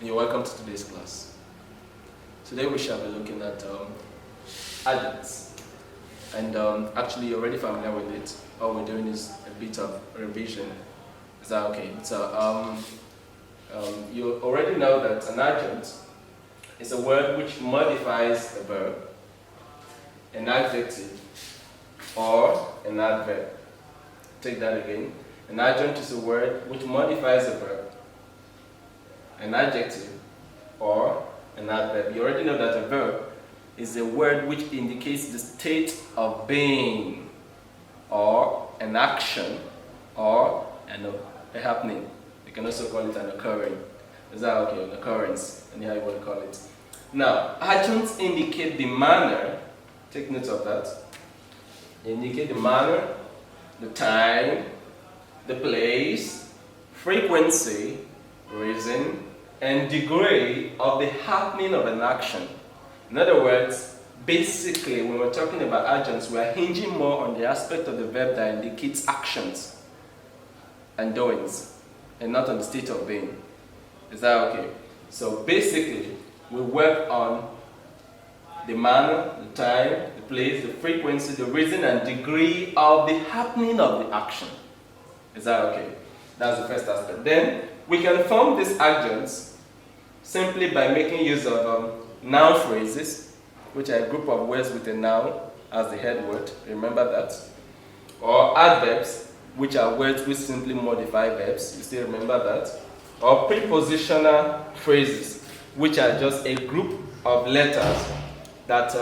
You're welcome to today's class. Today we shall be looking at adjuncts. And actually you're already familiar with it. All we're doing is a bit of revision. Is that okay? So you already know that an adjunct is a word which modifies a verb, an adjective, or an adverb. Take that again. An adjunct is a word which modifies a verb, an adjective, or an adverb. You already know that a verb is a word which indicates the state of being, or an action, or a happening. You can also call it an occurring. Is that okay? An occurrence, anyhow you want to call it. Now, adjuncts indicate the manner, take note of that. They indicate the manner, the time, the place, frequency, reason, and degree of the happening of an action. In other words, basically, when we're talking about adjuncts, we're hinging more on the aspect of the verb that indicates actions and doings, and not on the state of being. Is that okay? So basically, we work on the manner, the time, the place, the frequency, the reason, and degree of the happening of the action. Is that okay? That's the first aspect. Then, we can form these adjuncts simply by making use of noun phrases, which are a group of words with a noun as the head word. Remember that. Or adverbs, which are words which simply modify verbs. You still remember that. Or prepositional phrases, which are just a group of letters that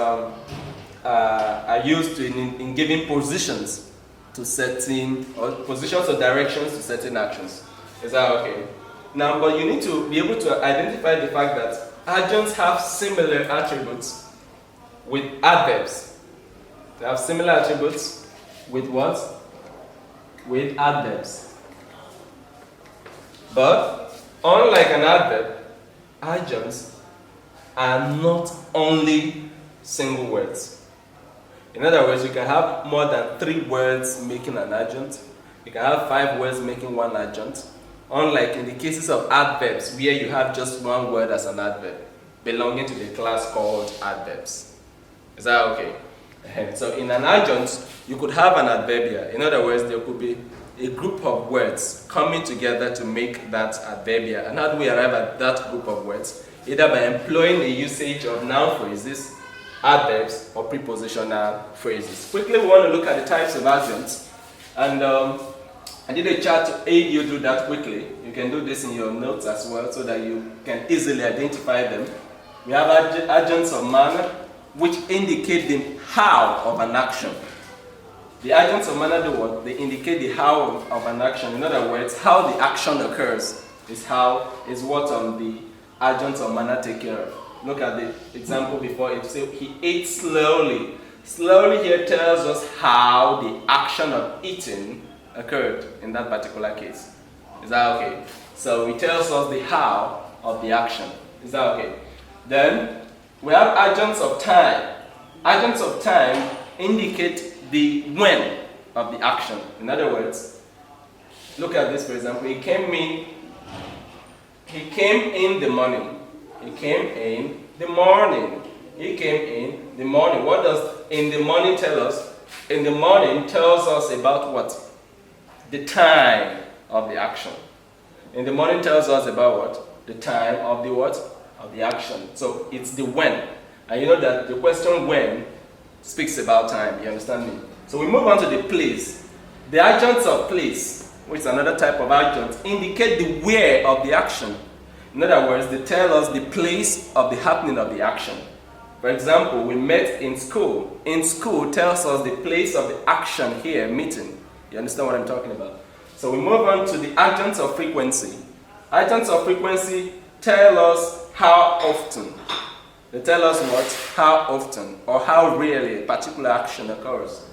are used in giving positions to certain, or positions or directions to certain actions. Is that okay? Now, but you need to be able to identify the fact that adjuncts have similar attributes with adverbs. They have similar attributes with what? With adverbs. But, unlike an adverb, adjuncts are not only single words. In other words, you can have more than 3 words making an adjunct. You can have 5 words making one adjunct. Unlike in the cases of adverbs, where you have just one word as an adverb, belonging to the class called adverbs. Is that okay? So in an adjunct, you could have an adverbial. In other words, there could be a group of words coming together to make that adverbial. And how do we arrive at that group of words? Either by employing the usage of noun phrases, adverbs, or prepositional phrases. Quickly, we want to look at the types of adjuncts. And I did a chart to aid you do that quickly. You can do this in your notes as well so that you can easily identify them. We have adjuncts of manner, which indicate the how of an action. The adjuncts of manner do what? They indicate the how of an action. In other words, how the action occurs is what the adjuncts of manner take care of. Look at the example before it. Say he ate slowly. Slowly here tells us how the action of eating occurred in that particular case. Is that okay? So it tells us the how of the action. Is that okay? Then we have adjuncts of time. Adjuncts of time indicate the when of the action. In other words, look at this for example. He came in the morning. He came in the morning. He came in the morning. What does in the morning tell us? In the morning tells us about what? The time of the action. In the morning tells us about what? The time of the what? Of the action. So it's the when. And you know that the question when speaks about time. You understand me? So we move on to the place. The adjuncts of place, which is another type of adjunct, indicate the where of the action. In other words, they tell us the place of the happening of the action. For example, we met in school. In school tells us the place of the action here, meeting. You understand what I'm talking about? So we move on to the adjuncts of frequency. Adjuncts of frequency tell us how often. They tell us what? How often or how rarely a particular action occurs.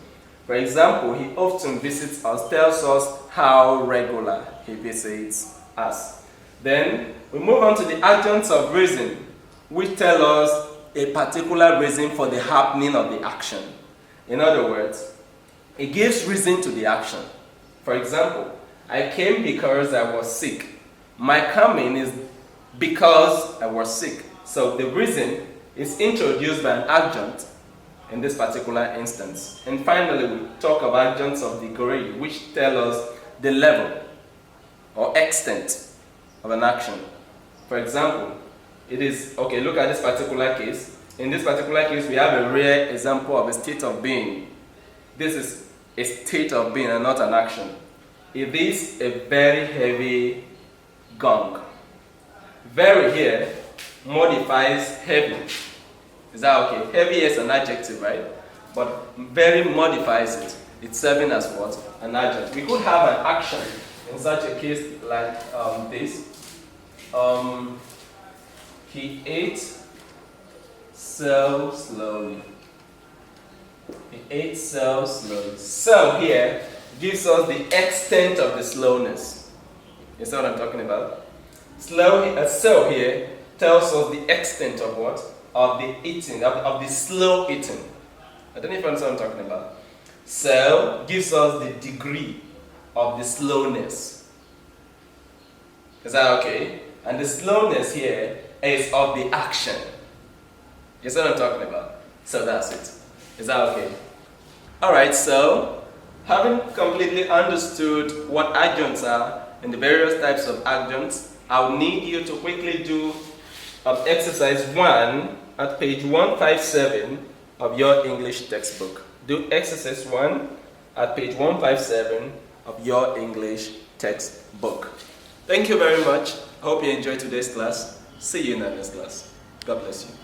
For example, he often visits us, tells us how regular he visits us. Then we move on to the adjuncts of reason, which tell us a particular reason for the happening of the action. In other words, it gives reason to the action. For example, I came because I was sick. My coming is because I was sick. So the reason is introduced by an adjunct in this particular instance. And finally, we talk about adjuncts of degree, which tell us the level or extent of an action. For example, it is, okay, look at this particular case. In this particular case, we have a rare example of a state of being. This is a state of being and not an action. It is a very heavy gong. Very here modifies heavy. Is that okay? Heavy is an adjective, right? But very modifies it. It's serving as what? An adjunct. We could have an action in such a case like this. He ate so slowly. He ate so slowly. So here gives us the extent of the slowness. You see what I'm talking about? So here tells us the extent of what? Of the eating, of the slow eating. I don't know if you understand what I'm talking about. So gives us the degree of the slowness. Is that okay? And the slowness here is of the action. You see what I'm talking about? So that's it. Is that okay? Alright, so having completely understood what adjuncts are and the various types of adjuncts, I'll need you to quickly do exercise 1 at page 157 of your English textbook. Do exercise 1 at page 157 of your English textbook. Thank you very much. I hope you enjoyed today's class. See you in the next class. God bless you.